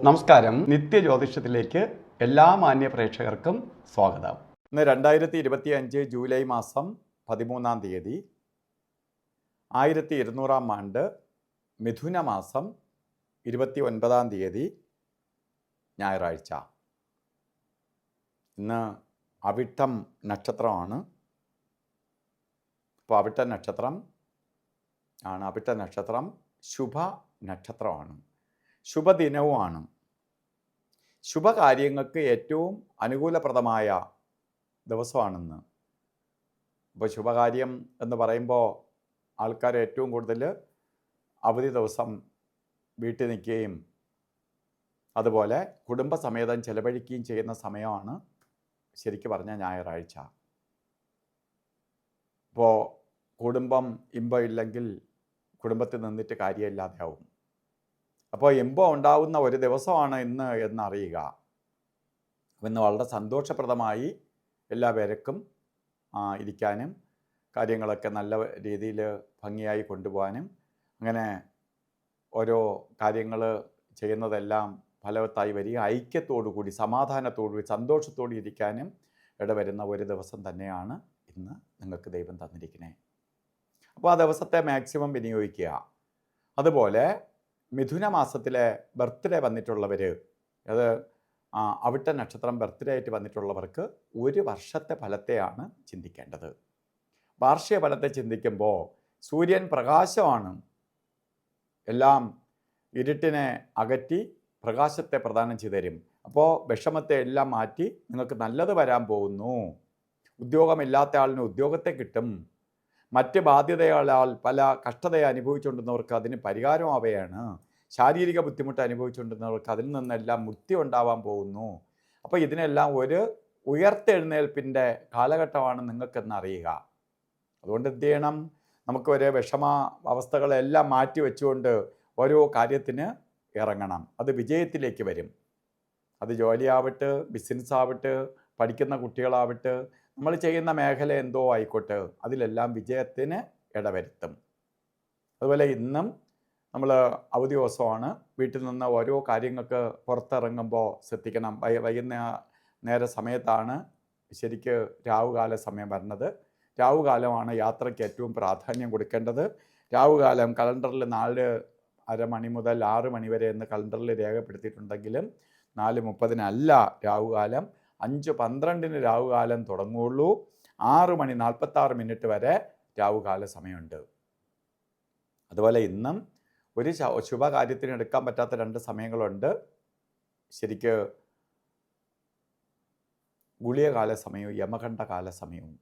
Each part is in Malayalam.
നമസ്കാരം. നിത്യജ്യോതിഷത്തിലേക്ക് എല്ലാ മാന്യ പ്രേക്ഷകർക്കും സ്വാഗതം. ഇന്ന് 2025 ജൂലൈ മാസം 13-ാം തീയതി, 1200-ാം ആണ്ട് മിഥുന മാസം 29-ാം തീയതി ഞായറാഴ്ച. ഇന്ന് അവിട്ടം നക്ഷത്രമാണ്. അപ്പോൾ അവിട്ട നക്ഷത്രം ശുഭ നക്ഷത്രമാണ്, ശുഭദിനവുമാണ്. ശുഭകാര്യങ്ങൾക്ക് ഏറ്റവും അനുകൂലപ്രദമായ ദിവസമാണെന്ന്. ഇപ്പോൾ ശുഭകാര്യം എന്ന് പറയുമ്പോൾ ആൾക്കാർ ഏറ്റവും കൂടുതൽ അവധി ദിവസം വീട്ടിൽ നിൽക്കുകയും അതുപോലെ കുടുംബസമേതം ചെലവഴിക്കുകയും ചെയ്യുന്ന സമയമാണ് ശരിക്കും പറഞ്ഞാൽ ഞായറാഴ്ച. ഇപ്പോൾ കുടുംബം ഇമ്പം ഇല്ലെങ്കിൽ കുടുംബത്തിൽ നിന്നിട്ട് കാര്യമില്ലാതെയാവും. അപ്പോൾ ഇമ്പം ഉണ്ടാവുന്ന ഒരു ദിവസമാണ് ഇന്ന് എന്നറിയുക. ഇന്ന് വളരെ സന്തോഷപ്രദമായി എല്ലാ പേർക്കും ഇരിക്കാനും കാര്യങ്ങളൊക്കെ നല്ല രീതിയിൽ ഭംഗിയായി കൊണ്ടുപോകാനും അങ്ങനെ ഓരോ കാര്യങ്ങൾ ചെയ്യുന്നതെല്ലാം ഫലവത്തായി വരിക, ഐക്യത്തോടുകൂടി സമാധാനത്തോടുകൂടി സന്തോഷത്തോടെ ഇരിക്കാനും ഇടവരുന്ന ഒരു ദിവസം തന്നെയാണ് ഇന്ന് നിങ്ങൾക്ക് ദൈവം തന്നിരിക്കുന്നത്. അപ്പോൾ ആ ദിവസത്തെ മാക്സിമം വിനിയോഗിക്കുക. അതുപോലെ മിഥുന മാസത്തിലെ ബർത്ത്ഡേ വന്നിട്ടുള്ളവർ, അത് അവിട്ട നക്ഷത്രം ബർത്ത്ഡേ ആയിട്ട് വന്നിട്ടുള്ളവർക്ക് ഒരു വർഷത്തെ ഫലത്തെയാണ് ചിന്തിക്കേണ്ടത്. വാർഷിക ഫലത്തെ ചിന്തിക്കുമ്പോൾ സൂര്യൻ പ്രകാശമാണ്, എല്ലാം ഇരുട്ടിനെ അകറ്റി പ്രകാശത്തെ പ്രദാനം ചെയ്തു തരും. അപ്പോൾ വിഷമത്തെ എല്ലാം മാറ്റി നിങ്ങൾക്ക് നല്ലത് വരാൻ പോകുന്നു. ഉദ്യോഗമില്ലാത്ത ആളിന് ഉദ്യോഗത്തെ കിട്ടും. മറ്റ് ബാധ്യതകളാൽ പല കഷ്ടതയെ അനുഭവിച്ചുകൊണ്ടിരുന്നവർക്ക് അതിന് പരിഹാരമാവുകയാണ്. ശാരീരിക ബുദ്ധിമുട്ട് അനുഭവിച്ചുകൊണ്ടിരുന്നവർക്ക് അതിൽ നിന്നെല്ലാം മുക്തി ഉണ്ടാവാൻ പോകുന്നു. അപ്പോൾ ഇതിനെല്ലാം ഒരു ഉയർത്തെഴുന്നേൽപ്പിൻ്റെ കാലഘട്ടമാണ് നിങ്ങൾക്കെന്ന് അറിയുക. അതുകൊണ്ട് എന്ത് ചെയ്യണം? നമുക്ക് ഒരു വിഷമ അവസ്ഥകളെല്ലാം മാറ്റി വെച്ചുകൊണ്ട് ഓരോ കാര്യത്തിന് ഇറങ്ങണം. അത് വിജയത്തിലേക്ക് വരും. അത് ജോലിയാവട്ടെ, ബിസിനസ് ആവട്ടെ, പഠിക്കുന്ന കുട്ടികളാവട്ടെ, നമ്മൾ ചെയ്യുന്ന മേഖല എന്തോ ആയിക്കോട്ടെ, അതിലെല്ലാം വിജയത്തിന് ഇടവരുത്തും. അതുപോലെ ഇന്നും നമ്മൾ അവധി ദിവസമാണ്. വീട്ടിൽ നിന്ന് ഓരോ കാര്യങ്ങൾക്ക് പുറത്തിറങ്ങുമ്പോൾ ശ്രദ്ധിക്കണം. വൈകുന്നേര സമയത്താണ് ശരിക്ക് രാവുകാല സമയം വരുന്നത്. രാവുകാലമാണ് യാത്രയ്ക്ക് ഏറ്റവും പ്രാധാന്യം കൊടുക്കേണ്ടത്. രാവുകാലം കലണ്ടറിൽ 4:30 മണി മുതൽ 6 മണി വരെ എന്ന് കലണ്ടറിൽ രേഖപ്പെടുത്തിയിട്ടുണ്ടെങ്കിലും 4:30 രാവുകാലം. 5:12 രാവുകാലം തുടങ്ങുള്ളൂ. 6:46 വരെ രാവുകാല സമയമുണ്ട്. അതുപോലെ ഇന്നും ഒരു ശുഭകാര്യത്തിന് എടുക്കാൻ പറ്റാത്ത 2 സമയങ്ങളുണ്ട്. ശരിക്ക് ഗുളികകാല സമയവും യമകണ്ഠകാല സമയവും.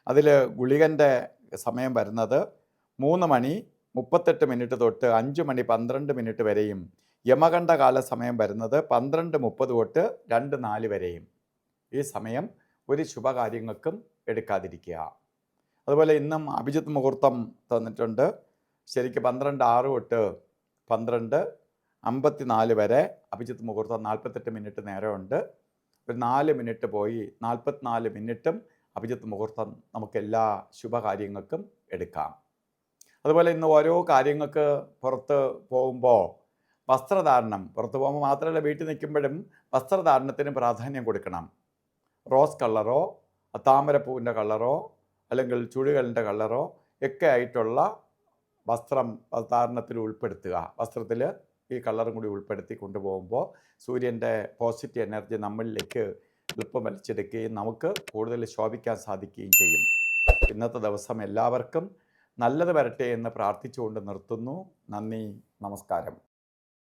അതിൽ ഗുളികൻ്റെ സമയം വരുന്നത് 3:38 തൊട്ട് 5:12 വരെയും യമകണ്ഠകാല സമയം വരുന്നത് 12:30 തൊട്ട് 2:04 വരെയും. ഈ സമയം ഒരു ശുഭകാര്യങ്ങൾക്കും എടുക്കാതിരിക്കുക. അതുപോലെ ഇന്നും അഭിജിത്ത് മുഹൂർത്തം തന്നിട്ടുണ്ട്. ശരിക്കും 12:06 തൊട്ട് 12:54 വരെ അഭിജിത്ത് മുഹൂർത്തം 48 മിനിറ്റ് നേരമുണ്ട്. ഒരു 4 മിനിറ്റ് പോയി 44 മിനിറ്റും അഭിജിത്ത് മുഹൂർത്തം നമുക്ക് എല്ലാ ശുഭകാര്യങ്ങൾക്കും എടുക്കാം. അതുപോലെ ഇന്ന് ഓരോ കാര്യങ്ങൾക്ക് പുറത്ത് പോകുമ്പോൾ വസ്ത്രധാരണം, പുറത്ത് പോകുമ്പോൾ മാത്രമല്ല വീട്ടിൽ നിൽക്കുമ്പോഴും വസ്ത്രധാരണത്തിന് പ്രാധാന്യം കൊടുക്കണം. റോസ് കളറോ താമരപ്പൂവിൻ്റെ കളറോ അല്ലെങ്കിൽ ചുഴികളിൻ്റെ കളറോ ഒക്കെ ആയിട്ടുള്ള വസ്ത്രം ധാരണത്തിൽ ഉൾപ്പെടുത്തുക. വസ്ത്രത്തിൽ ഈ കളറും കൂടി ഉൾപ്പെടുത്തി കൊണ്ടുപോകുമ്പോൾ സൂര്യൻ്റെ പോസിറ്റീവ് എനർജി നമ്മളിലേക്ക് എളുപ്പം വലിച്ചെടുക്കുകയും നമുക്ക് കൂടുതൽ ശോഭിക്കാൻ സാധിക്കുകയും ചെയ്യും. ഇന്നത്തെ ദിവസം എല്ലാവർക്കും നല്ലത് വരട്ടെ എന്ന് പ്രാർത്ഥിച്ചുകൊണ്ട് നിർത്തുന്നു. നന്ദി, നമസ്കാരം.